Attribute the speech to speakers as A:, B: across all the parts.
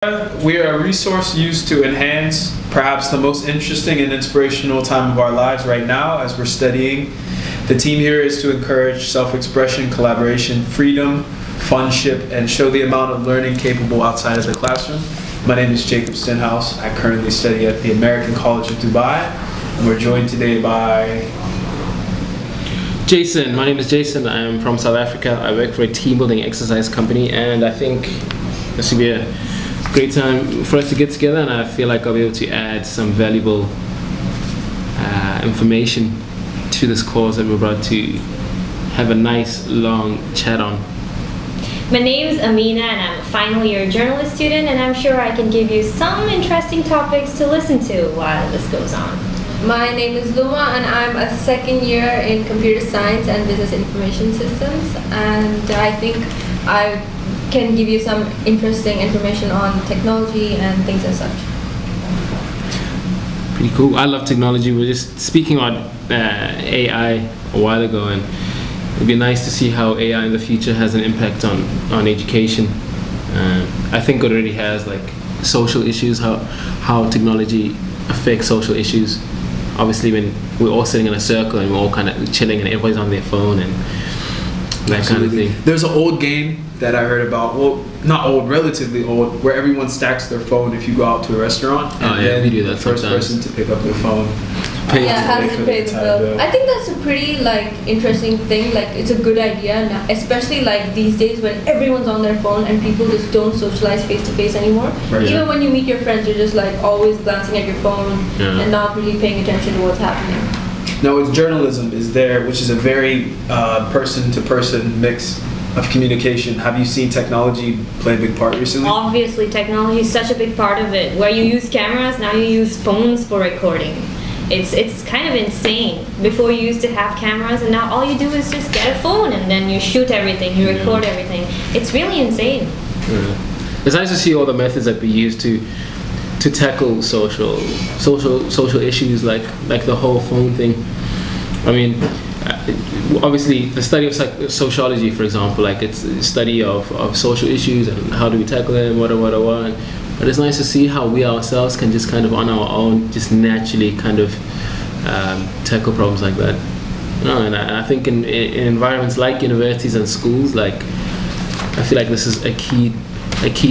A: We are a resource used to enhance perhaps the most interesting and inspirational time of our lives right now as we're studying. The team here is to encourage self-expression, collaboration, freedom, funship, and show the amount of learning capable outside of the classroom. My name is Jacob Stenhouse. I currently study at the American College of Dubai, and we're joined today by
B: Jason. My name is Jason. I am from South Africa. I work for a team building exercise company, and I think this will be a great time for us to get together, and I feel like I'll be able to add some valuable information to this course that we're about to have a nice long chat on.
C: My name is Amina, and I'm a final year journalist student, and I'm sure I can give you some interesting topics to listen to while this goes on.
D: My name is Luma, and I'm a second year in computer science and business information systems, and I think I can give you some interesting information on technology and things as such.
B: Pretty cool. I love technology. We were just speaking about AI a while ago, and it'd be nice to see how AI in the future has an impact on education. I think it already has, like social issues, how technology affects social issues. Obviously, when we're all sitting in a circle and we're all kind of chilling and everybody's on their phone and that kind of thing.
A: There's an old game that I heard about, well, not old, relatively old, where everyone stacks their phone if you go out to a restaurant, and then
B: we do that
A: the first
B: sometimes.
A: person to pick up their phone
D: Has to pay the bill. I think that's a pretty interesting thing. It's a good idea, especially these days when everyone's on their phone and people just don't socialize face to face anymore.
A: Right.
D: Even when you meet your friends, you're just always glancing at your phone and not really paying attention to what's happening.
A: Now, with journalism is there, which is a very person-to-person mix of communication. Have you seen technology play a big part recently?
C: Obviously, technology is such a big part of it. Where you use cameras, now you use phones for recording. It's kind of insane. Before you used to have cameras, and now all you do is just get a phone and then you shoot everything, you record everything. It's really insane.
B: Yeah. It's nice to see all the methods that we use to tackle social issues like the whole phone thing. I mean, obviously the study of sociology, for example, it's a study of social issues and how do we tackle them, what. But it's nice to see how we ourselves can just kind of on our own just naturally kind of tackle problems like that. And I think in environments like universities and schools, I feel like this is a key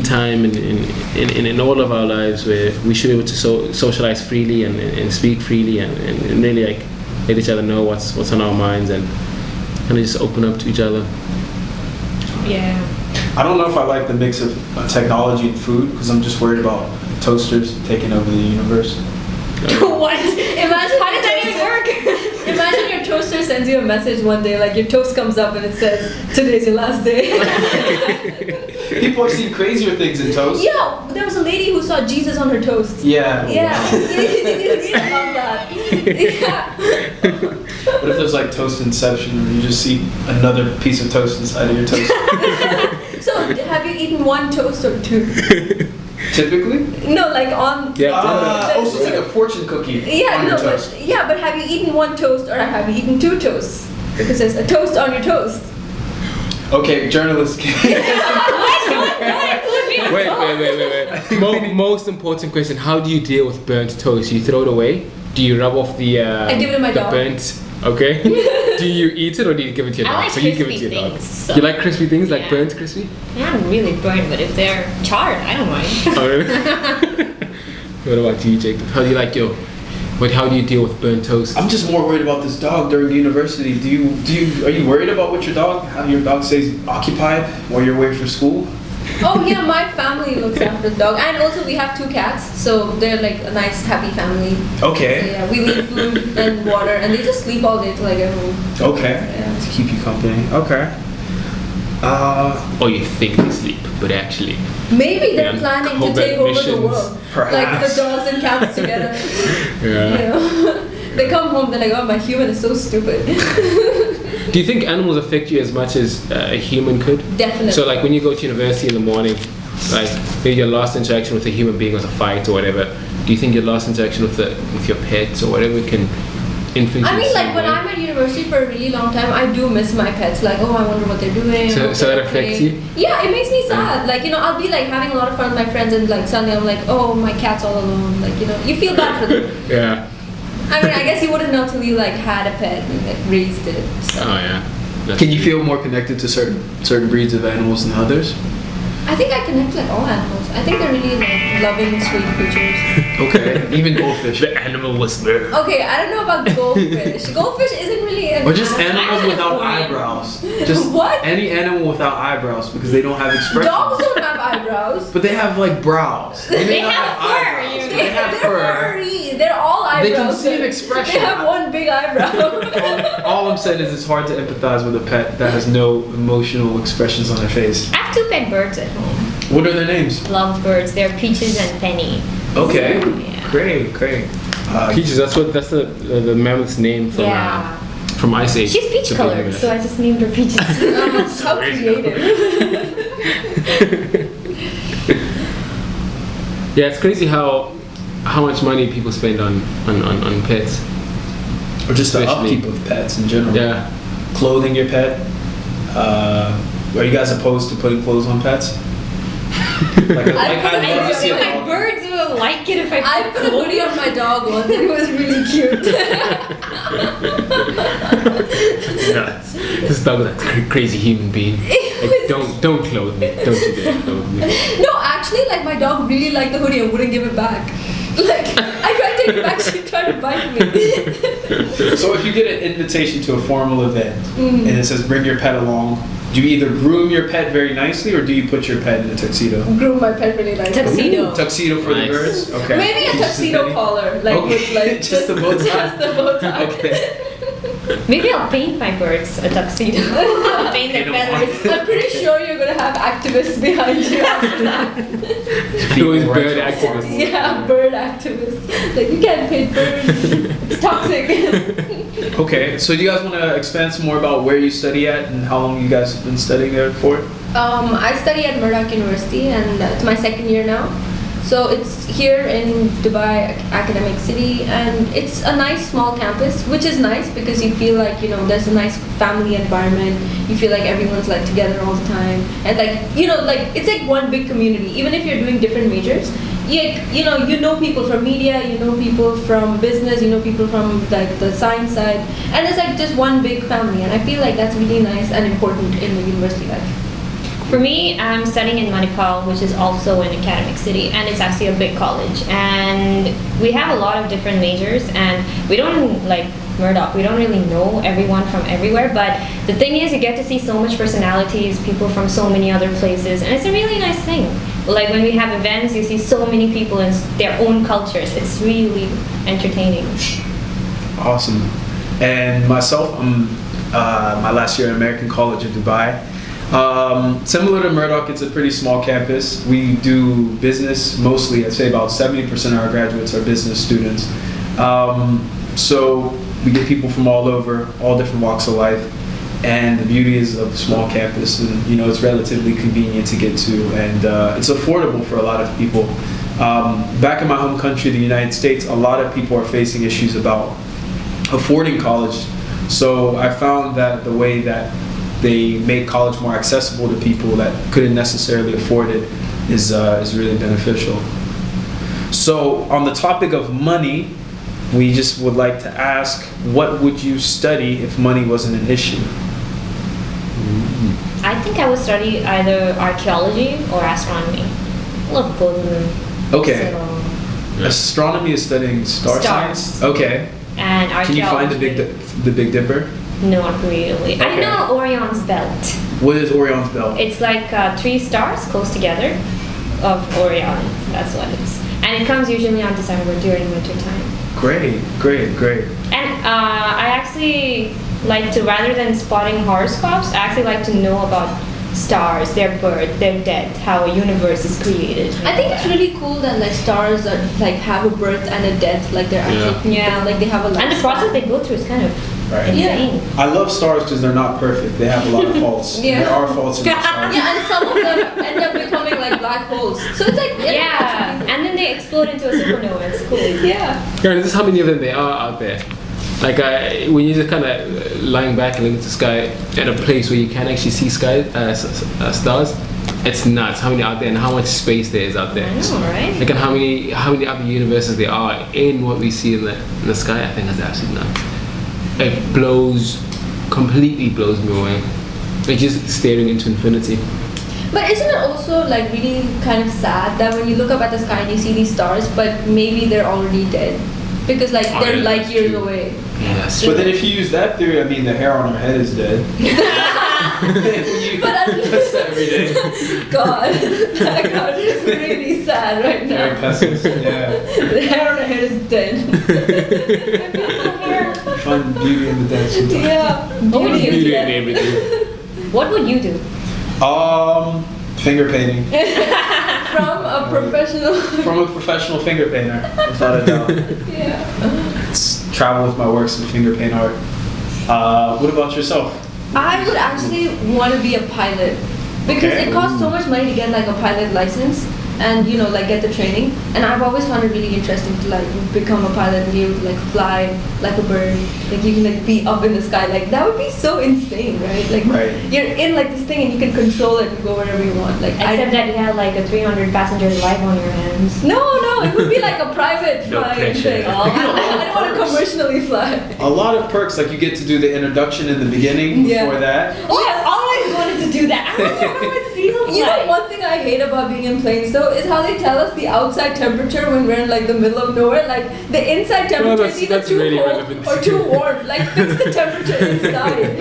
B: time in all of our lives where we should be able to socialize freely and speak freely and really let each other know what's on our minds and kind of just open up to each other.
C: Yeah.
A: I don't know if I like the mix of technology and food because I'm just worried about toasters taking over the universe.
D: What? Imagine how does that even work? Imagine your toaster sends you a message one day, your toast comes up and it says, "Today's your last day."
A: People have seen crazier things in toast.
D: Yeah, there was a lady who saw Jesus on her toast.
A: Yeah.
D: Yeah, you love that. Yeah.
A: What if there's toast inception where you just see another piece of toast inside of your toast?
D: So, have you eaten one toast or two?
A: Typically?
D: No, on...
A: Yeah. Also, it's like a fortune cookie on your toast.
D: But have you eaten one toast or have you eaten two toasts? Because there's a toast on your toast.
A: Okay, journalists.
B: Wait. Most important question: how do you deal with burnt toast? You throw it away? Do you rub off the?
D: I give it to my dog.
B: Burnt. Okay. Do you eat it or do you give it to your dog?
C: I like
B: you give it to
C: crispy
B: your dog.
C: things. So
B: You like crispy things, like
C: yeah.
B: burnt crispy?
C: Not really burnt, but if they're charred, I don't mind.
B: Oh, really? What about you, Jacob? How do you like how do you deal with burnt toast?
A: I'm just more worried about this dog during university. Are you worried about what how your dog stays occupied while you're away for school?
D: Oh yeah, my family looks after the dog, and also we have two cats, so they're a nice, happy family.
A: Okay.
D: Yeah, we leave food and water, and they just sleep all day till I get home.
A: Okay.
D: Yeah.
A: To keep you company. Okay.
B: Or you think they sleep, but actually.
D: Maybe they're planning to take over the world.
A: Perhaps.
D: The dogs and cats together.
B: Yeah.
D: They come home, they're oh, my human is so stupid.
B: Do you think animals affect you as much as a human could?
D: Definitely.
B: So when you go to university in the morning, maybe your last interaction with a human being was a fight or whatever, do you think your last interaction with your pets or whatever can influence.
D: I mean, like when
B: way?
D: I'm at university for a really long time, I do miss my pets. Like, oh, I wonder what they're doing.
B: So-
D: what
B: so
D: they're
B: that affects
D: doing.
B: you?
D: Yeah, it makes me sad. Like, I'll be like having a lot of fun with my friends, and like suddenly I'm like, oh, my cat's all alone. Like, you feel bad for them.
B: Yeah.
D: I mean, I guess you wouldn't know till you like had a pet and like raised it. So.
B: Oh yeah. That's
A: Can you
B: true.
A: feel more connected to certain breeds of animals than others?
D: I think I connect to, like all animals. I think they're really like loving, sweet creatures.
A: Okay, even goldfish.
B: The animal whisperer.
D: Okay, I don't know about goldfish. Goldfish isn't really an
A: Or just
D: animal.
A: animals without eyebrows. Just
D: What?
A: any animal without eyebrows because they don't have expression.
D: Dogs don't have eyebrows.
A: But they have like brows. They, may
C: They
A: not
C: have fur,
A: eyebrows,
C: you
A: but
C: know.
A: they have
D: They're
A: fur.
D: furry. They're all eyebrows.
A: They can see an expression.
D: They have one big eyebrow.
A: All I'm saying is it's hard to empathize with a pet that has no emotional expressions on their face.
C: I have 2 pet birds at home.
A: What are their names?
C: Lovebirds. They're Peaches and Penny.
A: Okay,
C: Yeah.
A: great.
B: Peaches. That's the mammoth's name from
C: Yeah.
B: from Ice Age.
C: She's peach
B: The
C: colored,
B: mammoth.
C: so I just named her Peaches.
D: How creative.
B: Yeah, it's crazy how much money people spend on pets.
A: Or just the
B: Especially-
A: upkeep of pets in general.
B: Yeah.
A: Clothing your pet. Are you guys opposed to putting clothes on pets? Like, I'd love to see
C: think
A: a
C: my
A: dog.
C: birds will like it if I
D: I put a hoodie on my dog once and it was really cute.
B: Yeah. This dog is a crazy human being. Like, don't clothe me. Don't you dare clothe me.
D: No, actually, like my dog really liked the hoodie and wouldn't give it back. Like, I tried to take it back, she tried to bite me.
A: So if you get an invitation to a formal event and it says bring your pet along, do you either groom your pet very nicely or do you put your pet in a tuxedo?
D: Grew my pet really nice.
C: Tuxedo.
A: Tuxedo for
B: Nice.
A: the birds? Okay.
D: Maybe a
A: Just
D: tuxedo
A: depending.
D: collar, like
A: Okay.
D: with like
A: Just the bow tie.
D: Just the bow tie.
A: Okay.
C: Maybe I'll paint my birds a tuxedo. Paint their
A: Paint 'em
C: feathers.
D: I'm pretty sure you're gonna have activists behind you after that.
B: Always
A: People
B: bird
A: rights for
B: activists.
D: Yeah, bird activists. Like you can't paint birds. It's toxic.
A: Okay, so do you guys want to expand some more about where you study at and how long you guys have been studying there for?
D: I study at Murdoch University and it's my second year now. So it's here in Dubai Academic City and it's a nice small campus, which is nice because you feel like, there's a nice family environment. You feel like everyone's like together all the time. And like, it's like one big community. Even if you're doing different majors, you know people from media, you know people from business, you know people from like the science side. And it's like just one big family. And I feel like that's really nice and important in the university life.
C: For me, I'm studying in Manipal, which is also an academic city, and it's actually a big college. And we have a lot of different majors, and we don't, like Murdoch, we don't really know everyone from everywhere, but the thing is, you get to see so much personalities, people from so many other places, and it's a really nice thing. Like when we have events, you see so many people in their own cultures. It's really entertaining.
A: Awesome. And myself, I'm my last year at American College of Dubai. Similar to Murdoch, it's a pretty small campus. We do business mostly. I'd say about 70% of our graduates are business students. So we get people from all over, all different walks of life. And the beauty is of a small campus, and it's relatively convenient to get to, and it's affordable for a lot of people. Back in my home country, the United States, a lot of people are facing issues about affording college. So I found that the way that they make college more accessible to people that couldn't necessarily afford it is really beneficial. So on the topic of money, we just would like to ask, what would you study if money wasn't an issue?
C: I think I would study either archaeology or astronomy. I love both of them.
A: Okay.
C: So,
A: Astronomy is studying star
C: Stars.
A: science? Okay.
C: and
A: Can you find
C: archaeology.
A: the Big Dipper?
C: Not really. I
A: Okay.
C: know Orion's belt.
A: What is Orion's belt?
C: It's like 3 stars close together of Orion. That's what it's. And it comes usually on December during winter time.
A: Great.
C: And I actually like to, rather than spotting horoscopes, I actually like to know about stars, their birth, their death, how a universe is created.
D: I think it's really cool that like stars are like have a birth and a death, like they're actually people,
C: Yeah.
D: like they have a life.
C: And the process they go through is kind of
A: Right.
C: insane.
A: I love stars because they're not perfect. They have a lot of faults.
D: Yeah.
A: There are faults in the stars.
D: Yeah, and some of them end up becoming like black holes. So it's like
C: Yeah, and then they explode into a supernova. It's cool.
D: yeah.
B: Yeah, this is how many of them there are out there. Like when you're just kind of lying back and looking at the sky at a place where you can actually see stars, it's nuts how many out there and how much space there is out there.
C: I know, right?
B: Like and how many other universes there are in what we see in the sky. I think that's absolutely nuts. It completely blows me away. Like just staring into infinity.
D: But isn't it also like really kind of sad that when you look up at the sky and you see these stars, but maybe they're already dead because like
B: Oh,
D: they're
B: yeah,
D: light
B: that's
D: years
B: true.
D: away.
B: Yeah, that's true.
A: But then if you use that theory, I mean the hair on our head is dead.
D: But
A: That's every day.
D: God, that got really sad right
A: Very
D: now.
A: pessimistic. Yeah.
D: The hair on her head is dead.
A: Find beauty in the dead sometimes.
D: Yeah.
C: What would you
B: You
C: do?
B: did everything.
C: What would you do?
A: Finger painting.
D: From a professional.
A: From a professional finger painter, without a doubt.
D: Yeah.
A: It's travel with my works in finger paint art. What about yourself?
D: I would actually want to be a pilot because
A: Okay.
D: it costs so much money to get like a pilot license and you know like get the training. And I've always found it really interesting to like become a pilot and be able to like fly like a bird. Like you can like be up in the sky. Like that would be so insane, right? Like
A: Right.
D: you're in like this thing and you can control it and go wherever you want. Like
C: Except that you had like a 300 passengers life on your hands.
D: no, it would be like a private
B: No
D: flying
B: pressure.
D: thing.
C: Oh.
D: I don't want to commercially fly.
A: A lot of perks, like you get to do the introduction in the beginning
D: Yeah.
A: before that.
C: Oh, I always wanted to do that. I don't know how it feels
D: You know,
C: like.
D: one thing I hate about being in planes though is how they tell us the outside temperature when we're in like the middle of nowhere. Like the inside temperature
B: that's-
D: is either
B: that's
D: too
B: really
D: cold
B: relevant.
D: or too warm. Like fix the temperature inside.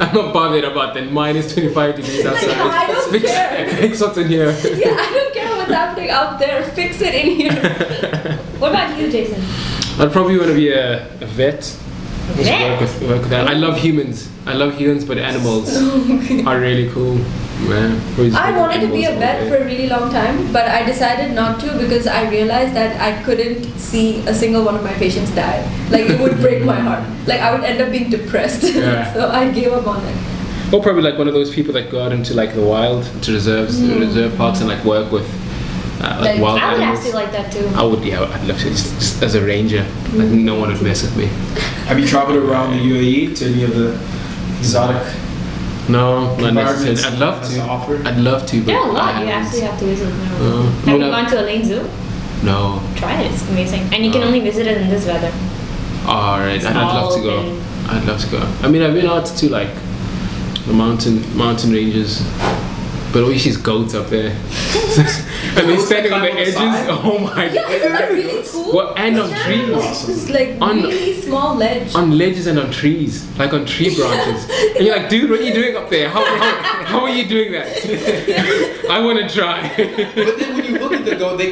B: I'm not bothered about that. Minus 25 degrees outside.
D: I don't
B: fix,
D: care.
B: fix what's in here.
D: Yeah, I don't care what's happening out there. Fix it in here.
C: What about you, Jason?
B: I'd probably want to be a vet. Just
C: vet?
B: work with that. I love humans. But animals are really cool. Yeah,
D: I wanted to be a vet for a really long time, but I decided not to because I realized that I couldn't see a single one of my patients die. Like it would break my heart. Like I would end up being depressed.
B: Yeah.
D: So I gave up on it.
B: Or probably like one of those people that go out into like the wild, to reserve parks and like work with like
D: Like,
B: wild
C: I would
B: animals.
C: actually like that too.
B: I would, yeah, I'd love to just as a ranger. Like no one would mess with me.
A: Have you traveled around the UAE to any of the exotic
B: No, not
A: environments
B: necessarily. I'd love
A: it has
B: to.
A: offer?
B: I'd love to, but
C: There are a
B: I
C: lot you
B: haven't.
C: actually have to visit now.
B: Have
C: Have you gone to Elaine Zoo?
B: No.
C: Try it, it's amazing. And you can
B: Oh.
C: only visit it in this weather.
B: Alright,
C: It's
B: I'd love to go.
C: all open.
B: I'd love to go. I mean, I've been out to like the mountain ranges, but always these goats up there. And they
A: Goats
B: standing
A: that
B: on the
A: climb on the
B: edges.
A: side?
B: Oh my
D: Yeah,
B: god.
D: isn't that really cool?
B: What and on
D: It's
B: trees?
A: Awesome.
D: It's like
B: On-
D: really small ledge.
B: On ledges and on trees, like on tree branches. And you're like, dude, what are you doing up there? How are you doing that? I want to try.
A: But then when you look at the goat, they